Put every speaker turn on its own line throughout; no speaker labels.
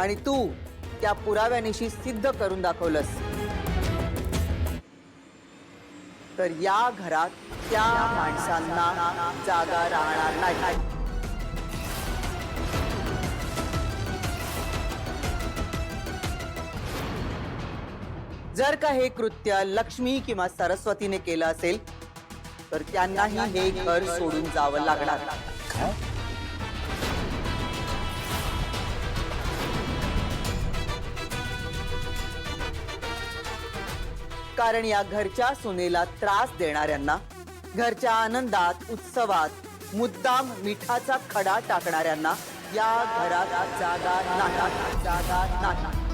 आणि तू त्या पुराव्यानिशी सिद्ध करून दाखवलंस तर या घरात त्या माणसांना जागा राहणार नाही। जर का हे कृत्य लक्ष्मी किंवा सरस्वतीने केलं असेल तर त्यांनाही हे घर सोडून जावं लागणार। कारण या घरच्या सुनेला त्रास देणाऱ्यांना, घरच्या आनंदात उत्सवात मुद्दाम मिठाचा खडा टाकणाऱ्यांना या घरात जागा नाही, जागा नाही।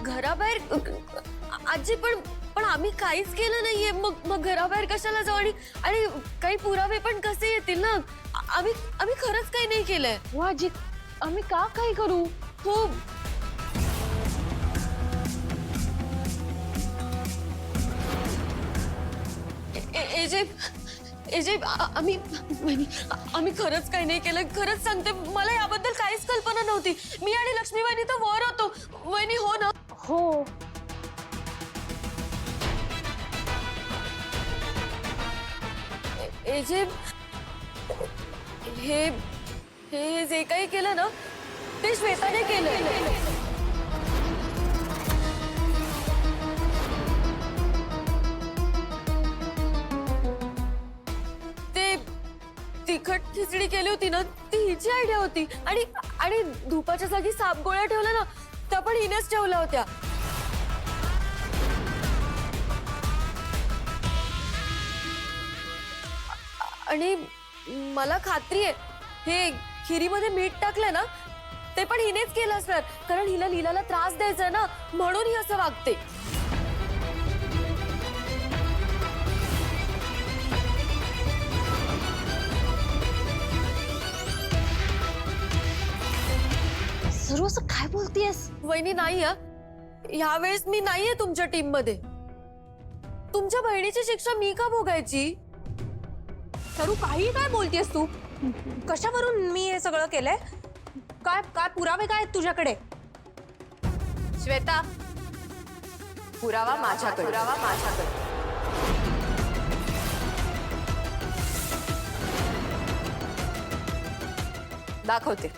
घराबाहेर आजी पण आम्ही काहीच केलं नाहीये, मग घराबाहेर कशाला जाऊ आणि काही पुरावे पण कसे येतील ना? आम्ही खरंच काही नाही केलंय।
हो आजी, आम्ही का काही करू?
हो एजे आम्ही खरंच काही नाही केलं, खरंच सांगते। मला याबद्दल काहीच कल्पना नव्हती। मी आणि लक्ष्मी वहिनी तर वर होतो। वहिनी हो ना?
हो
एजे हे हे जे काही केलं ना ते श्वेताने केलं। तिखट खिचडी केली होती ना ती हिची आयडिया होती आणि धुपाच्या जागी साप गोळ्या ठेवल्या ना त्या पण हिनेच ठेवल्या होत्या। आणि मला खात्री आहे हे खिरीमध्ये मीठ टाकलं ना ते पण हिनेच केलं असणार, कारण हिला लीलाला त्रास द्यायचा ना म्हणून ही असं वागते।
सर्व असं काय बोलतेस?
वहिनी नाही ह्या वेळेस मी नाहीये तुमच्या टीम मध्ये। तुमच्या बहिणीची शिक्षा मी का भोगायची?
सरू काही काय बोलतेस तू? कशावरून मी हे सगळं केलंय? काय काय पुरावे काय आहेत तुझ्याकडे?
श्वेता पुरावा माझ्याकडे। दाखवते।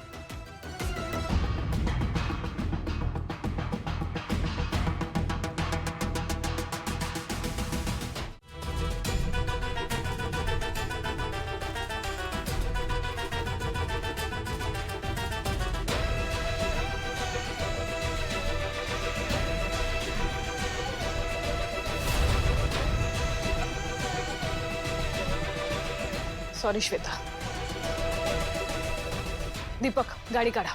सॉरी श्वेता। दीपक गाडी काढा।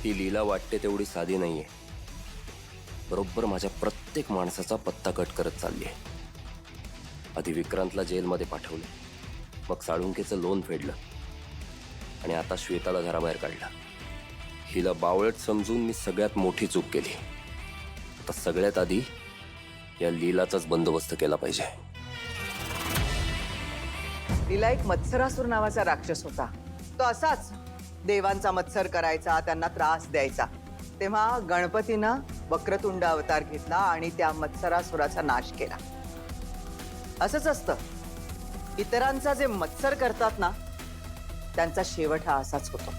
ती लीला वाटते तेवढी साधी नाहीये। बरोबर माझ्या प्रत्येक माणसाचा पत्ता कट करत चालली आहे। आधी विक्रांतला जेलमध्ये पाठवलं, मग साळुंकेचं लोन फेडलं आणि आता श्वेताला घराबाहेर काढलं। हिला बावळट समजून मी सगळ्यात मोठी चूक केली। आता सगळ्यात आधी या लीलाचाच बंदोबस्त केला पाहिजे।
लीला एक मत्सरासुर नावाचा राक्षस होता। तो असाच देवांचा मत्सर करायचा, त्यांना त्रास द्यायचा। तेव्हा गणपतीनं वक्रतुंड अवतार घेतला आणि त्या मत्सरासुराचा नाश केला। असंच असतं, इतरांचा जे मत्सर करतात ना त्यांचा शेवट हा असाच होतो।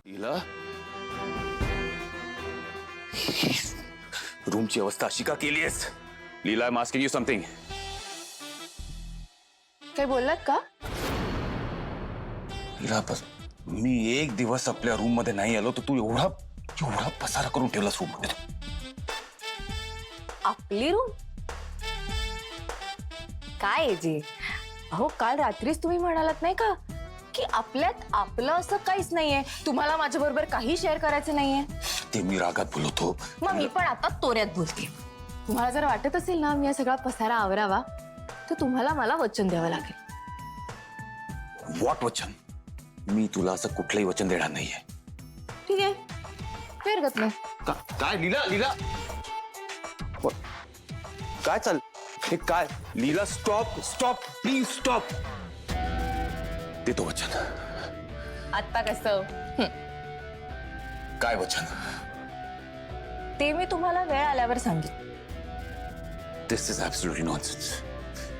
लीला, रूमची अवस्था अशी का केलीयस? Leela, I am asking you something.
काय बोललात का?
लीला, बस मी एक दिवस आपल्या रूम मध्ये नाही आलो तर तू एवढा पसारा करून ठेवलास रूम मध्ये।
आपली रूम काय जी? अहो काल रात्रीच तुम्ही म्हणालात नाही का की आपल्यात आपलं असं काहीच नाहीये, तुम्हाला माझ्या बरोबर काही शेअर करायचं नाहीये।
माहितीये मी रागात बोलतो.
मग मी पण आता तोऱ्यात बोलते. तुम्हाला जर वाटत असेल ना मी हा सगळा पसारा आवरावा तर तुम्हाला मला वचन द्यावं लागेल.
व्हॉट वचन? मी तुला असं कुठलंही वचन देणार नाहीये.
ठीक आहे, काही हरकत नाही.
काय लीला लीला काय चाल हे काय लीला स्टॉप स्टॉप प्लीज स्टॉप. देतो वचन.
आता कसं?
काय वचन?
ते मी तुम्हाला वेळ आल्यावर सांगेन.
दिस इज ऍब्सोल्युटली नॉनसेन्स.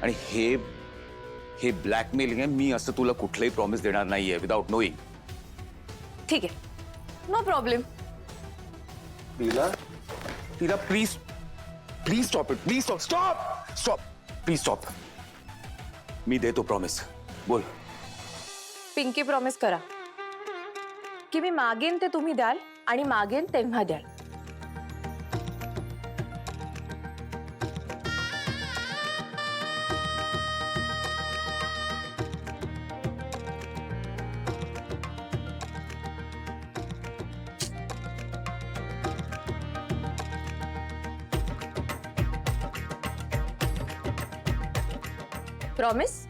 आणि हे ब्लॅकमेलिंग आहे. मी असं तुला कुठलंही प्रॉमिस देणार नाहीये विदाउट नोईंग.
ठीक आहे, no problem.
Leela Leela please please stop it. Please stop stop stop please stop. मी देतो प्रॉमिस. बोल.
पिंकी प्रॉमिस करा की मी मागेन ते तुम्ही द्याल आणि मागेन तेव्हा द्याल. प्रॉमिस?